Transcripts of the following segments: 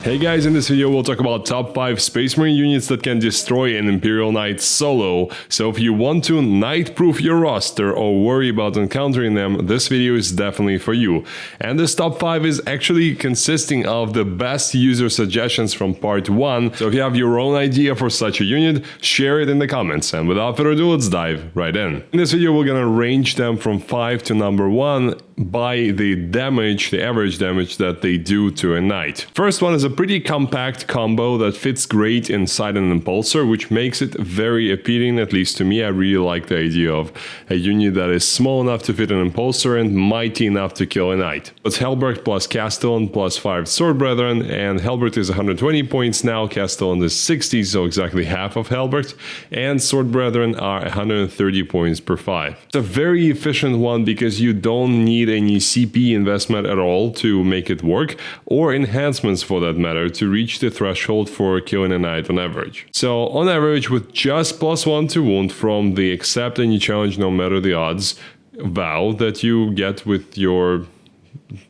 Hey guys, in this video we'll talk about top 5 Space Marine units that can destroy an Imperial Knight solo. So if you want to Knight-proof your roster or worry about encountering them, this video is definitely for you. And this top 5 is actually consisting of the best user suggestions from part 1. So if you have your own idea for such a unit, share it in the comments. And without further ado, let's dive right in. In this video we're gonna range them from 5 to number 1 by the damage, the average damage that they do to a knight. First one is a pretty compact combo that fits great inside an impulsor, which makes it very appealing, at least to me. I really like the idea of a unit that is small enough to fit an impulsor and mighty enough to kill a knight. It's Helbrecht plus Castellan plus 5 Sword Brethren, and Helbrecht is 120 points now, Castellan is 60, so exactly half of Helbrecht, and Sword Brethren are 130 points per 5. It's a very efficient one because you don't need any CP investment at all to make it work, or enhancements for that matter, to reach the threshold for killing a knight on average. So on average, with just +1 to wound from the accept any challenge no matter the odds vow that you get with your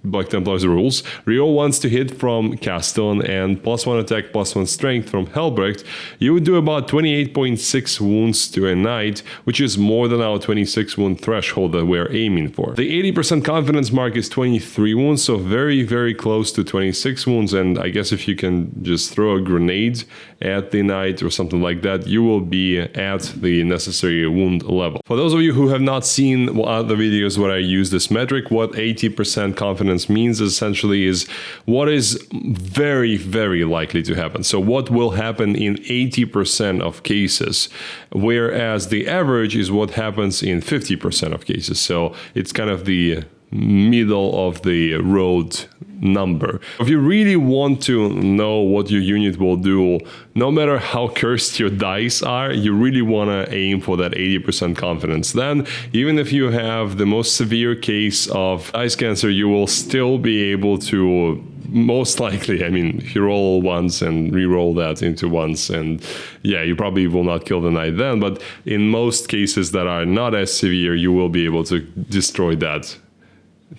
Black Templars rules, reroll once to hit from Castellan and +1 attack, +1 strength from Helbrecht, you would do about 28.6 wounds to a knight, which is more than our 26 wound threshold that we're aiming for. The 80% confidence mark is 23 wounds, so very, very close to 26 wounds, and I guess if you can just throw a grenade at the knight or something like that, you will be at the necessary wound level. For those of you who have not seen other videos where I use this metric, what 80% confidence means essentially is what is very, very likely to happen. So what will happen in 80% of cases, whereas the average is what happens in 50% of cases. So it's kind of the middle of the road number. If you really want to know what your unit will do, no matter how cursed your dice are, you really want to aim for that 80% confidence. Then, even if you have the most severe case of dice cancer, you will still be able to, most likely, I mean, if you roll once and re-roll that into once, and yeah, you probably will not kill the knight then, but in most cases that are not as severe, you will be able to destroy that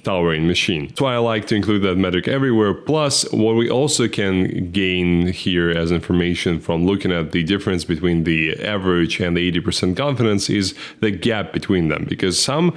towering machine. That's why I like to include that metric everywhere. Plus, what we also can gain here as information from looking at the difference between the average and the 80% confidence is the gap between them, because some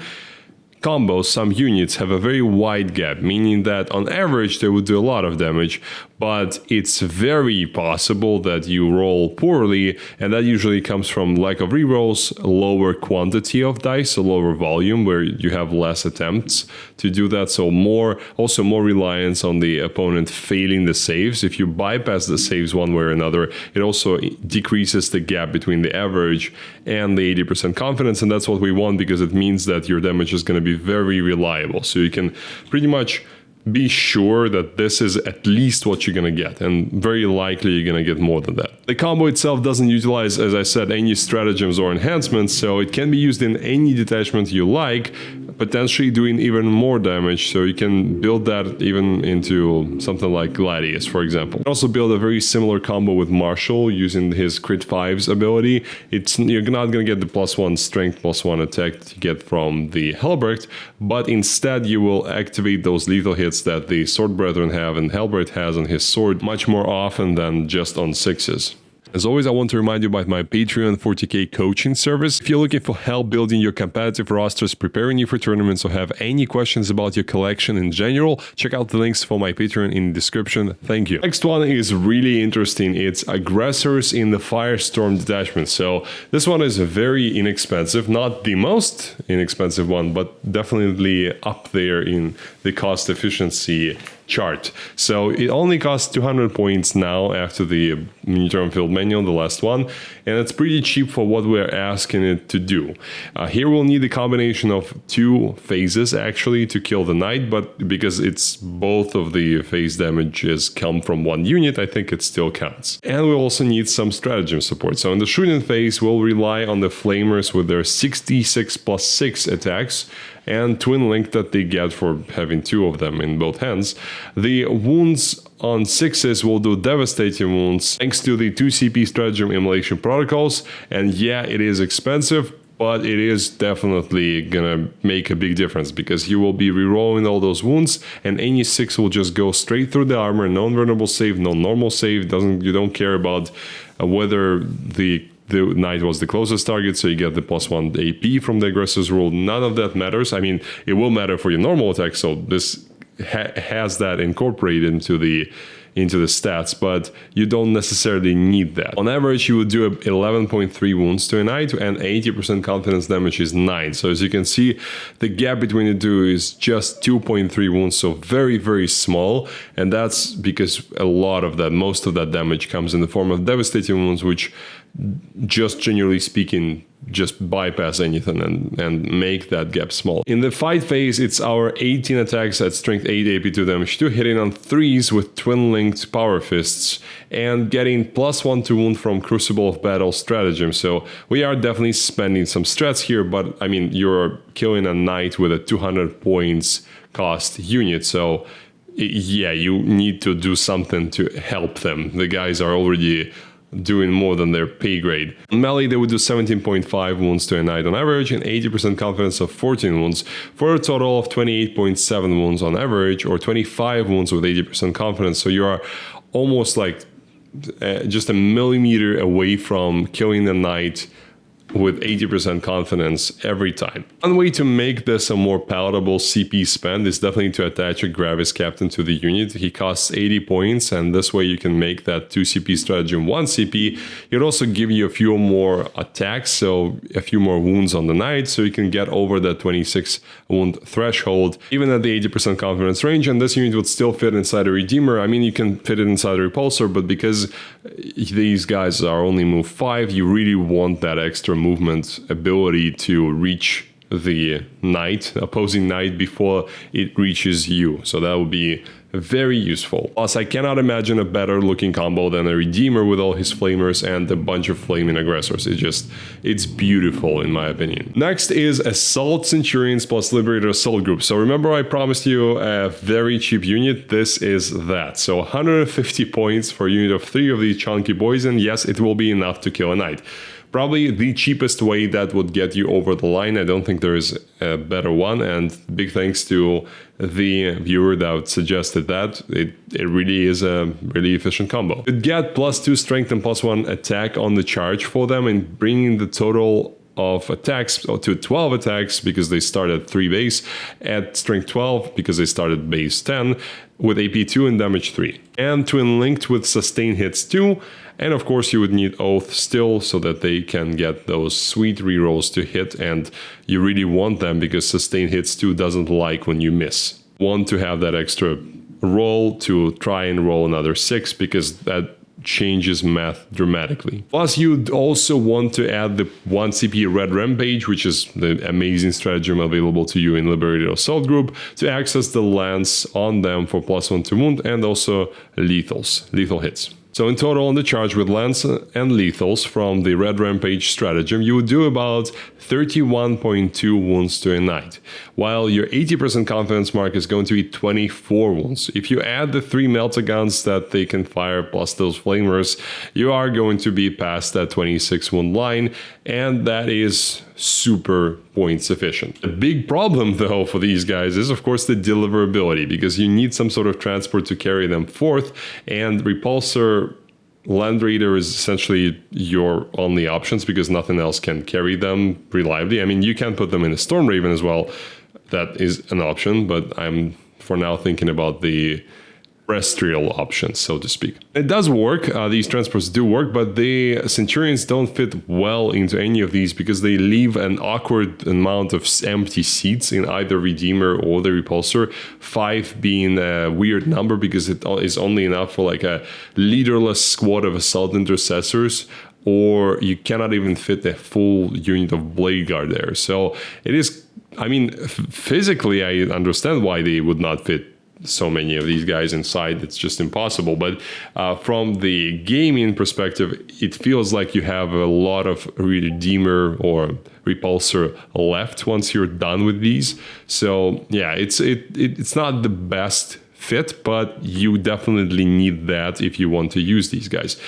combos, some units have a very wide gap, meaning that on average they would do a lot of damage, but it's very possible that you roll poorly, and that usually comes from lack of rerolls, lower quantity of dice, a lower volume where you have less attempts to do that, so more reliance on the opponent failing the saves. If you bypass the saves one way or another, it also decreases the gap between the average and the 80% confidence, and that's what we want because it means that your damage is going to be very reliable. So you can pretty much be sure that this is at least what you're gonna get, and very likely you're gonna get more than that. The combo itself doesn't utilize, as I said, any stratagems or enhancements, so it can be used in any detachment you like, potentially doing even more damage, so you can build that even into something like Gladius, for example. You can also build a very similar combo with Marshall using his crit 5's ability. You're not gonna get the +1 strength, +1 attack that you get from the Helbrecht, but instead you will activate those lethal hits that the Sword Brethren have and Helbrecht has on his sword much more often than just on 6s. As always, I want to remind you about my Patreon 40K coaching service. If you're looking for help building your competitive rosters, preparing you for tournaments, or have any questions about your collection in general, check out the links for my Patreon in the description. Thank you. Next one is really interesting. It's Aggressors in the Firestorm detachment. So this one is very inexpensive, not the most inexpensive one, but definitely up there in the cost efficiency chart. So it only costs 200 points now after the miniature field manual, the last one, and it's pretty cheap for what we're asking it to do. Here we'll need a combination of 2 phases actually to kill the knight, but because it's both of the phase damages come from 1 unit, I think it still counts. And we'll also need some stratagem support. So in the shooting phase, we'll rely on the flamers with their 66 plus 6 attacks and twin link that they get for having 2 of them in both hands. The wounds on 6s will do devastating wounds thanks to the 2 CP stratagem immolation protocols, and yeah, it is expensive, but it is definitely gonna make a big difference because you will be rerolling all those wounds, and any 6 will just go straight through the armor. No invulnerable save, no normal save. You don't care about whether the knight was the closest target, so you get the +1 AP from the Aggressors rule. None of that matters. I mean, it will matter for your normal attack, so this has that incorporated into the stats, but you don't necessarily need that. On average, you would do 11.3 wounds to a knight, and 80% confidence damage is 9. So as you can see, the gap between the two is just 2.3 wounds, so very, very small. And that's because most of that damage comes in the form of devastating wounds, which, just generally speaking, just bypass anything and make that gap small. In the fight phase, it's our 18 attacks at strength 8 AP2 damage 2, hitting on 3s with twin-linked power fists, and getting +1 to wound from Crucible of Battle stratagem. So we are definitely spending some strats here, but I mean, you're killing a knight with a 200 points cost unit, so yeah, you need to do something to help them. The guys are already doing more than their pay grade. On melee, they would do 17.5 wounds to a knight on average and 80% confidence of 14 wounds for a total of 28.7 wounds on average, or 25 wounds with 80% confidence. So you are almost like just a millimeter away from killing the knight with 80% confidence every time. One way to make this a more palatable CP spend is definitely to attach a Gravis Captain to the unit. He costs 80 points, and this way you can make that 2 CP stratagem 1 CP. It'll also give you a few more attacks, so a few more wounds on the knight, so you can get over that 26 wound threshold, even at the 80% confidence range, and this unit would still fit inside a Redeemer. I mean, you can fit it inside a Repulsor, but because these guys are only move 5, you really want that extra movement ability to reach the opposing knight before it reaches you. So that would be very useful. Plus, I cannot imagine a better looking combo than a Redeemer with all his flamers and a bunch of flaming aggressors. It's beautiful in my opinion. Next is Assault Centurions plus Liberator Assault Group. So remember I promised you a very cheap unit? This is that. So 150 points for a unit of 3 of these chunky boys, and yes, it will be enough to kill a knight. Probably the cheapest way that would get you over the line. I don't think there is a better one, and big thanks to the viewer that suggested that. It really is a really efficient combo. You'd get +2 strength and +1 attack on the charge for them, and bringing the total of attacks to 12 attacks because they start at 3 base, at strength 12 because they start at base 10, with AP 2 and damage 3. And twin linked with sustain hits 2, and of course you would need Oath still so that they can get those sweet rerolls to hit, and you really want them because sustain hits 2 doesn't like when you miss. Want to have that extra roll to try and roll another 6 because that changes math dramatically. Plus, you'd also want to add the 1 CP Red Rampage, which is the amazing stratagem available to you in Liberated Assault Group, to access the lance on them for +1 to wound and also lethal hits. So in total on the charge with lance and lethals from the Red Rampage stratagem, you would do about 31.2 wounds to a knight, while your 80% confidence mark is going to be 24 wounds. If you add the 3 meltaguns that they can fire plus those flamers, you are going to be past that 26 wound line, and that is super point sufficient. The big problem though for these guys is of course the deliverability, because you need some sort of transport to carry them forth, and Repulsor Land Raider is essentially your only options because nothing else can carry them reliably. I mean, you can put them in a Storm Raven as well. That is an option, but I'm for now thinking about the terrestrial options, so to speak. It does work, these transports do work, but the Centurions don't fit well into any of these because they leave an awkward amount of empty seats in either Redeemer or the Repulsor, 5 being a weird number because it is only enough for like a leaderless squad of Assault Intercessors, or you cannot even fit a full unit of Blade Guard there. So it is, I mean, physically I understand why they would not fit so many of these guys inside. It's just impossible. But from the gaming perspective, it feels like you have a lot of Redeemer or Repulsor left once you're done with these. So yeah, it's not the best fit, but you definitely need that if you want to use these guys.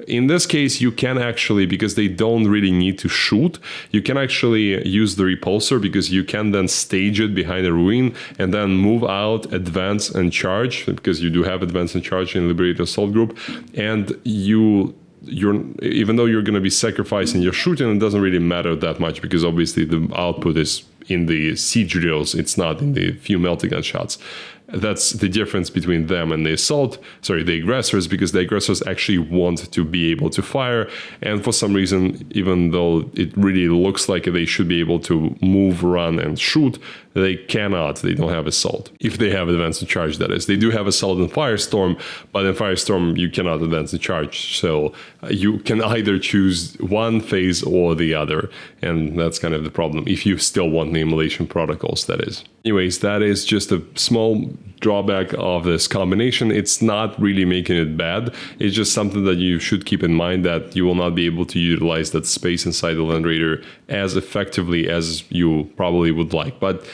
In this case, you can actually, because they don't really need to shoot, you can actually use the repulsor, because you can then stage it behind a ruin and then move out, advance and charge, because you do have advance and charge in Liberator Assault Group, and you're even though you're going to be sacrificing your shooting, it doesn't really matter that much, because obviously the output is in the siege drills, it's not in the few melting gun shots. That's the difference between them and the aggressors, because the aggressors actually want to be able to fire, and for some reason, even though it really looks like they should be able to move, run and shoot, they cannot. They don't have assault. If they have advance and charge, that is. They do have assault in Firestorm, but in Firestorm you cannot advance and charge, so you can either choose one phase or the other, and that's kind of the problem, if you still want the immolation protocols, that is. Anyways, that is just a small drawback of this combination. It's not really making it bad. It's just something that you should keep in mind, that you will not be able to utilize that space inside the Land Raider as effectively as you probably would like. But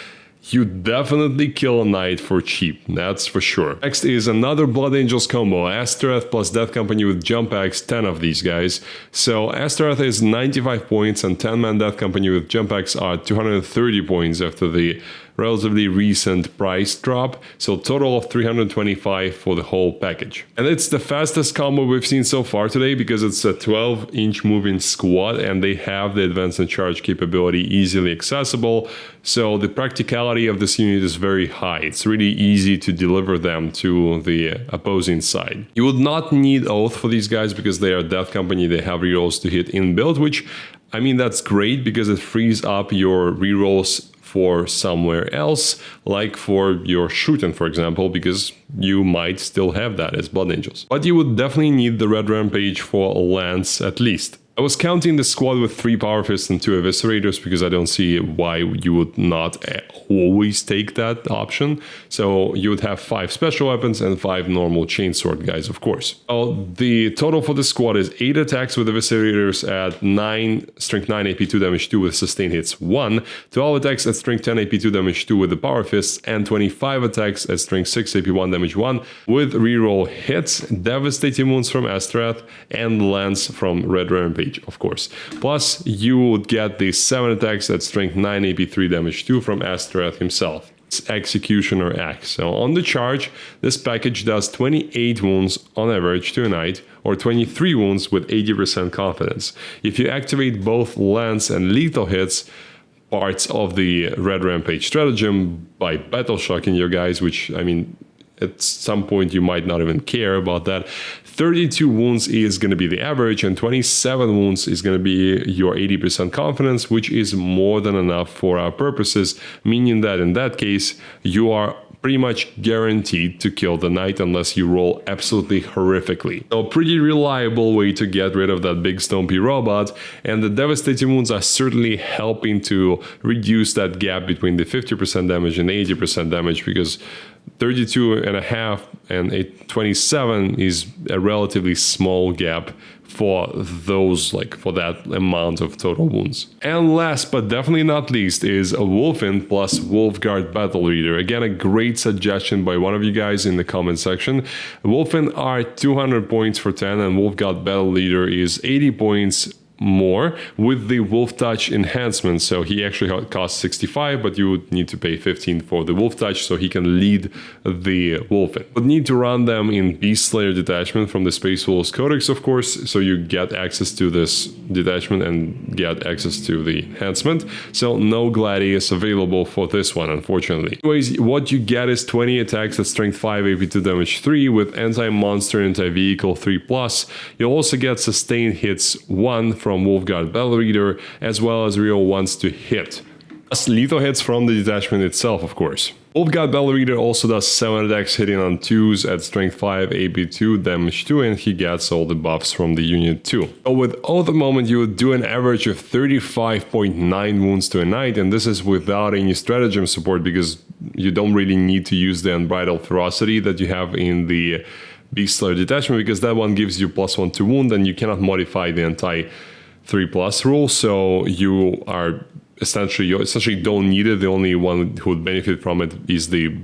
you definitely kill a knight for cheap, that's for sure. Next is another Blood Angels combo, Astorath plus Death Company with Jump Axe, 10 of these guys. So Astorath is 95 points and 10-man Death Company with Jump Axe are 230 points after the relatively recent price drop, so total of 325 for the whole package. And it's the fastest combo we've seen so far today, because it's a 12-inch moving squad and they have the advance and charge capability easily accessible, so the practicality of this unit is very high. It's really easy to deliver them to the opposing side. You would not need Oath for these guys, because they are Death Company, they have rerolls to hit in build, which, I mean, that's great because it frees up your rerolls for somewhere else, like for your shooting, for example, because you might still have that as Blood Angels. But you would definitely need the Red Rampage for a lance at least. I was counting the squad with 3 Power Fists and 2 Eviscerators, because I don't see why you would not always take that option. So you would have 5 special weapons and 5 normal chainsword guys, of course. The total for the squad is 8 attacks with Eviscerators at 9, strength 9, AP 2, damage 2 with sustained hits 1, 12 attacks at strength 10, AP 2, damage 2 with the Power Fists, and 25 attacks at strength 6, AP 1, damage 1 with reroll hits, devastating wounds from Astorath, and lance from Red Rampage, of course. Plus, you would get the 7 attacks at strength 9, AP 3, damage 2 from Astorath himself. It's Executioner Axe. So on the charge, this package does 28 wounds on average to a knight, or 23 wounds with 80% confidence. If you activate both lance and lethal hits, parts of the Red Rampage stratagem, by battle shocking your guys, which, I mean, at some point you might not even care about that. 32 wounds is going to be the average, and 27 wounds is going to be your 80% confidence, which is more than enough for our purposes, meaning that in that case, you are pretty much guaranteed to kill the knight unless you roll absolutely horrifically. So a pretty reliable way to get rid of that big stompy robot, and the devastating wounds are certainly helping to reduce that gap between the 50% damage and 80% damage, because 32.5 and 27 is a relatively small gap for those, like, for that amount of total wounds. And last but definitely not least is a Wulfen plus Wolfguard Battle Leader. Again, a great suggestion by one of you guys in the comment section. Wulfen are 200 points for 10 and Wolfguard Battle Leader is 80 points more with the Wolf Touch enhancement. So he actually costs 65, but you would need to pay 15 for the Wolf Touch so he can lead the Wulfen. Would need to run them in Beast Slayer detachment from the Space Wolves Codex, of course, so you get access to this detachment and get access to the enhancement. So no Gladius available for this one, unfortunately. Anyways, what you get is 20 attacks at strength 5, AP 2, damage 3 with anti-monster, anti-vehicle 3+. You'll also get sustained hits 1 from Wolfguard Battle Leader, as well as real ones to hit. Plus lethal hits from the detachment itself, of course. Wolfguard Battle Leader also does 7 attacks hitting on 2s at strength 5, AP 2, damage 2, and he gets all the buffs from the unit too. So with Oath at the moment, you would do an average of 35.9 wounds to a knight, and this is without any stratagem support, because you don't really need to use the Unbridled Ferocity that you have in the Beast Slayer detachment, because that one gives you +1 to wound, and you cannot modify the anti-3+ rule, so you essentially don't need it. The only one who would benefit from it is the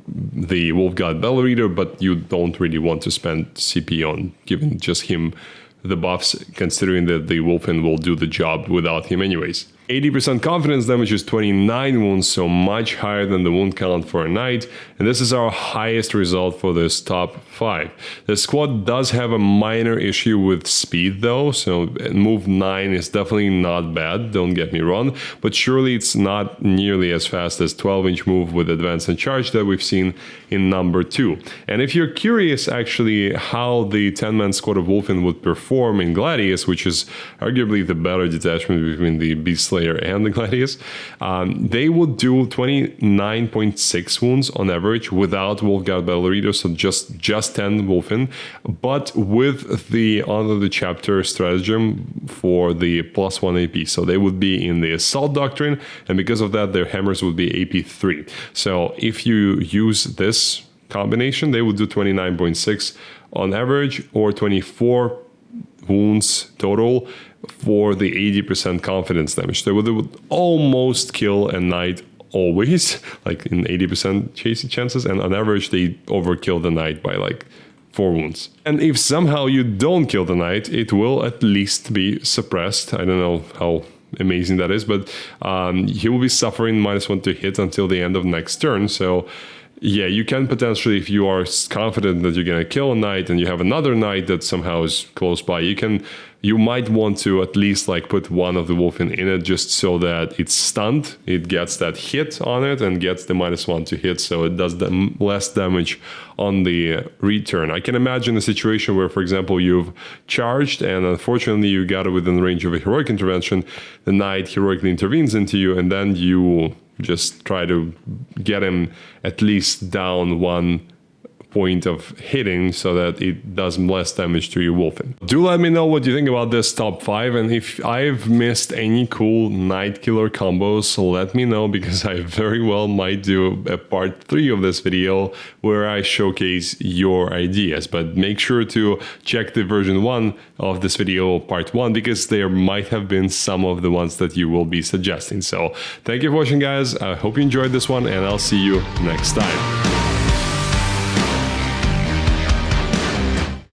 the Wolf God Bell Reader, but you don't really want to spend CP on giving just him the buffs, considering that the Wulfen will do the job without him anyways. 80% confidence damage is 29 wounds, so much higher than the wound count for a knight, and this is our highest result for this top 5. The squad does have a minor issue with speed though, so move 9 is definitely not bad, don't get me wrong, but surely it's not nearly as fast as 12-inch move with advance and charge that we've seen in number 2. And if you're curious actually how the 10-man squad of Wulfen would perform in Gladius, which is arguably the better detachment between the Beast Slayer and the Gladius, they would do 29.6 wounds on average without Wolfguard Battle Reader, so just 10 Wulfen, but with the Honor the Chapter stratagem for the +1 AP. So they would be in the Assault Doctrine, and because of that, their hammers would be AP 3. So if you use this combination, they would do 29.6 on average, or 24 wounds total for the 80% confidence damage. They would almost kill a knight always, like in 80% chasing chances, and on average they overkill the knight by like 4 wounds. And if somehow you don't kill the knight, it will at least be suppressed. I don't know how amazing that is, but he will be suffering -1 to hit until the end of next turn. So yeah, you can potentially, if you are confident that you're gonna kill a knight and you have another knight that somehow is close by, you might want to at least like put one of the Wulfen in it, just so that it's stunned, it gets that hit on it and gets the -1 to hit, so it does less damage on the return. I can imagine a situation where, for example, you've charged and unfortunately you got it within range of a heroic intervention, the knight heroically intervenes into you, and then you just try to get him at least down 1 point of hitting so that it does less damage to your Wulfen. Do let me know what you think about this top 5, and if I've missed any cool Knight Killer combos, let me know, because I very well might do a part 3 of this video where I showcase your ideas. But make sure to check the version 1 of this video, part 1, because there might have been some of the ones that you will be suggesting. So thank you for watching, guys. I hope you enjoyed this one, and I'll see you next time.